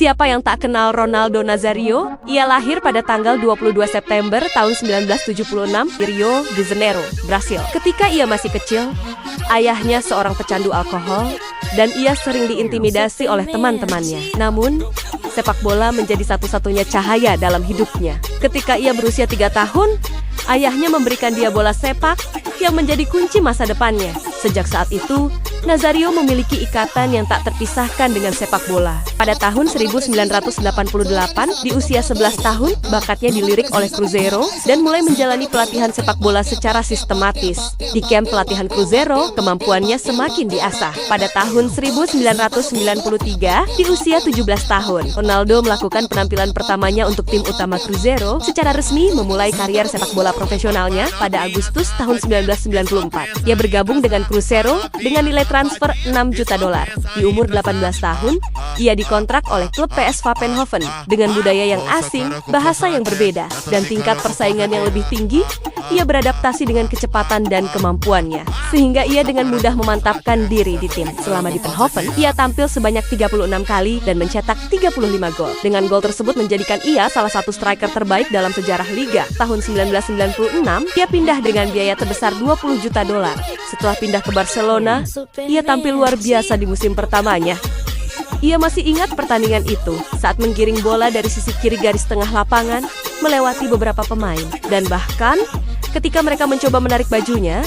Siapa yang tak kenal Ronaldo Nazário? Ia lahir pada tanggal 22 September tahun 1976 di Rio de Janeiro, Brasil. Ketika ia masih kecil, ayahnya seorang pecandu alkohol dan ia sering diintimidasi oleh teman-temannya. Namun, sepak bola menjadi satu-satunya cahaya dalam hidupnya. Ketika ia berusia 3 tahun, ayahnya memberikan dia bola sepak yang menjadi kunci masa depannya. Sejak saat itu, Nazário memiliki ikatan yang tak terpisahkan dengan sepak bola. Pada tahun 1988, di usia 11 tahun, bakatnya dilirik oleh Cruzeiro dan mulai menjalani pelatihan sepak bola secara sistematis. Di kamp pelatihan Cruzeiro, kemampuannya semakin diasah. Pada tahun 1993, di usia 17 tahun, Ronaldo melakukan penampilan pertamanya untuk tim utama Cruzeiro, secara resmi memulai karier sepak bola profesionalnya pada Agustus tahun 1994. Ia bergabung dengan Cruzeiro dengan nilai transfer $6 juta. Di umur 18 tahun, ia dikontrak oleh klub PSV Eindhoven. Dengan budaya yang asing, bahasa yang berbeda, dan tingkat persaingan yang lebih tinggi, ia beradaptasi dengan kecepatan dan kemampuannya, sehingga ia dengan mudah memantapkan diri di tim. Selama di Eindhoven, ia tampil sebanyak 36 kali dan mencetak 35 gol. Dengan gol tersebut menjadikan ia salah satu striker terbaik dalam sejarah Liga. Tahun 1996, ia pindah dengan biaya terbesar $20 juta. Setelah pindah ke Barcelona, ia tampil luar biasa di musim pertamanya. Ia masih ingat pertandingan itu saat menggiring bola dari sisi kiri garis tengah lapangan, melewati beberapa pemain. Dan bahkan, ketika mereka mencoba menarik bajunya,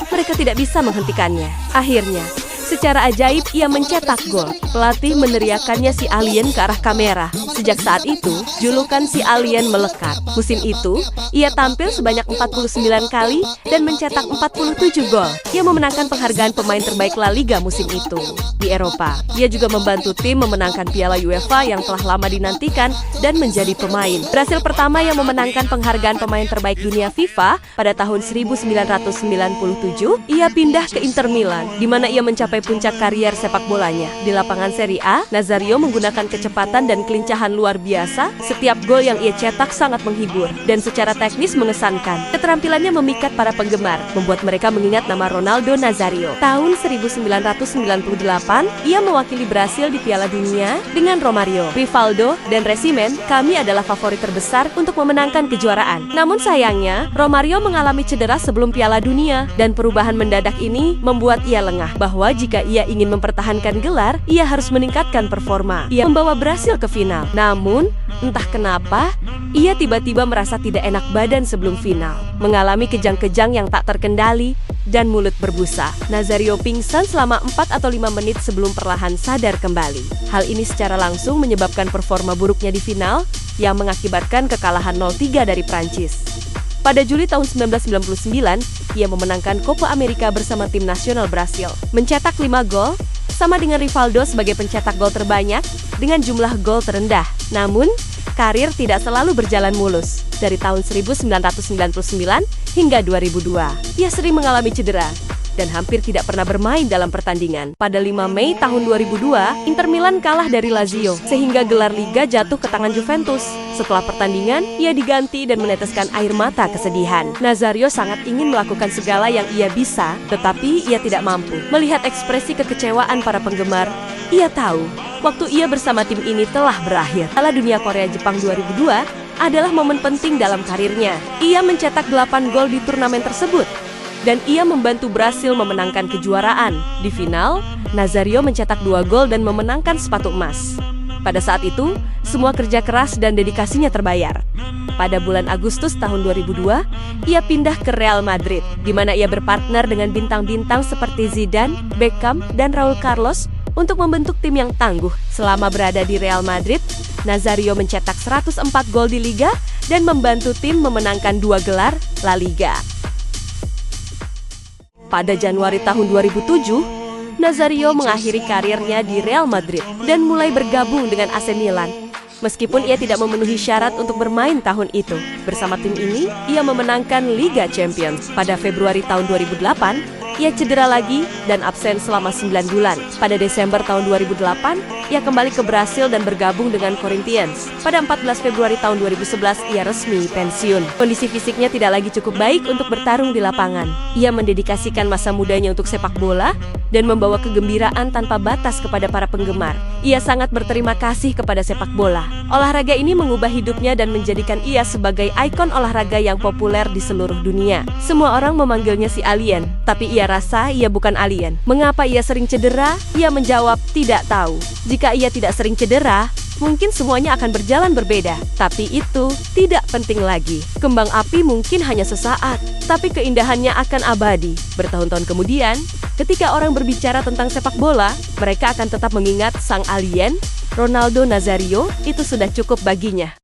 mereka tidak bisa menghentikannya. Akhirnya, secara ajaib ia mencetak gol. Pelatih meneriakannya si alien ke arah kamera. Sejak saat itu, julukan si alien melekat. Musim itu, ia tampil sebanyak 49 kali dan mencetak 47 gol. Ia memenangkan penghargaan pemain terbaik La Liga musim itu. Di Eropa, ia juga membantu tim memenangkan Piala UEFA yang telah lama dinantikan dan menjadi pemain Brasil pertama yang memenangkan penghargaan pemain terbaik dunia FIFA pada tahun 1997. Ia pindah ke Inter Milan, di mana ia mencapai puncak karier sepak bolanya. Di lapangan Serie A, Nazário menggunakan kecepatan dan kelincahan luar biasa. Setiap gol yang ia cetak sangat menghibur dan secara teknis mengesankan. Keterampilannya memikat para penggemar, membuat mereka mengingat nama Ronaldo Nazário. Tahun 1998, ia mewakili Brasil di Piala Dunia dengan Romario, Rivaldo, dan Resimen. Kami adalah favorit terbesar untuk memenangkan kejuaraan. Namun sayangnya, Romario mengalami cedera sebelum Piala Dunia dan perubahan mendadak ini membuat ia lengah bahwa jika ia ingin mempertahankan gelar, ia harus meningkatkan performa. Ia membawa Brasil ke final. Namun, entah kenapa, ia tiba-tiba merasa tidak enak badan sebelum final, mengalami kejang-kejang yang tak terkendali, dan mulut berbusa. Nazário pingsan selama 4 atau 5 menit sebelum perlahan sadar kembali. Hal ini secara langsung menyebabkan performa buruknya di final, yang mengakibatkan kekalahan 0-3 dari Prancis. Pada Juli tahun 1999, ia memenangkan Copa America bersama tim nasional Brasil, mencetak 5 gol, sama dengan Rivaldo sebagai pencetak gol terbanyak dengan jumlah gol terendah. Namun, karir tidak selalu berjalan mulus. Dari tahun 1999 hingga 2002, ia sering mengalami cedera dan hampir tidak pernah bermain dalam pertandingan. Pada 5 Mei tahun 2002, Inter Milan kalah dari Lazio, sehingga gelar Liga jatuh ke tangan Juventus. Setelah pertandingan, ia diganti dan meneteskan air mata kesedihan. Nazário sangat ingin melakukan segala yang ia bisa, tetapi ia tidak mampu. Melihat ekspresi kekecewaan para penggemar, ia tahu waktu ia bersama tim ini telah berakhir. Piala Dunia Korea Jepang 2002 adalah momen penting dalam karirnya. Ia mencetak 8 gol di turnamen tersebut, dan ia membantu Brasil memenangkan kejuaraan. Di final, Nazário mencetak 2 gol dan memenangkan sepatu emas. Pada saat itu, semua kerja keras dan dedikasinya terbayar. Pada bulan Agustus tahun 2002, ia pindah ke Real Madrid, di mana ia berpartner dengan bintang-bintang seperti Zidane, Beckham, dan Raul Carlos untuk membentuk tim yang tangguh. Selama berada di Real Madrid, Nazário mencetak 104 gol di Liga dan membantu tim memenangkan 2 gelar La Liga. Pada Januari tahun 2007, Nazário mengakhiri karirnya di Real Madrid dan mulai bergabung dengan AC Milan. Meskipun ia tidak memenuhi syarat untuk bermain tahun itu, bersama tim ini, ia memenangkan Liga Champions. Pada Februari tahun 2008, ia cedera lagi dan absen selama 9 bulan. Pada Desember tahun 2008, ia kembali ke Brasil dan bergabung dengan Corinthians. Pada 14 Februari tahun 2011, ia resmi pensiun. Kondisi fisiknya tidak lagi cukup baik untuk bertarung di lapangan. Ia mendedikasikan masa mudanya untuk sepak bola dan membawa kegembiraan tanpa batas kepada para penggemar. Ia sangat berterima kasih kepada sepak bola. Olahraga ini mengubah hidupnya dan menjadikan ia sebagai ikon olahraga yang populer di seluruh dunia. Semua orang memanggilnya si alien, tapi ia rasa ia bukan alien. Mengapa ia sering cedera? Ia menjawab tidak tahu. Jika ia tidak sering cedera, mungkin semuanya akan berjalan berbeda. Tapi itu tidak penting lagi. Kembang api mungkin hanya sesaat, tapi keindahannya akan abadi. Bertahun-tahun kemudian, ketika orang berbicara tentang sepak bola, mereka akan tetap mengingat sang alien, Ronaldo Nazario. Itu sudah cukup baginya.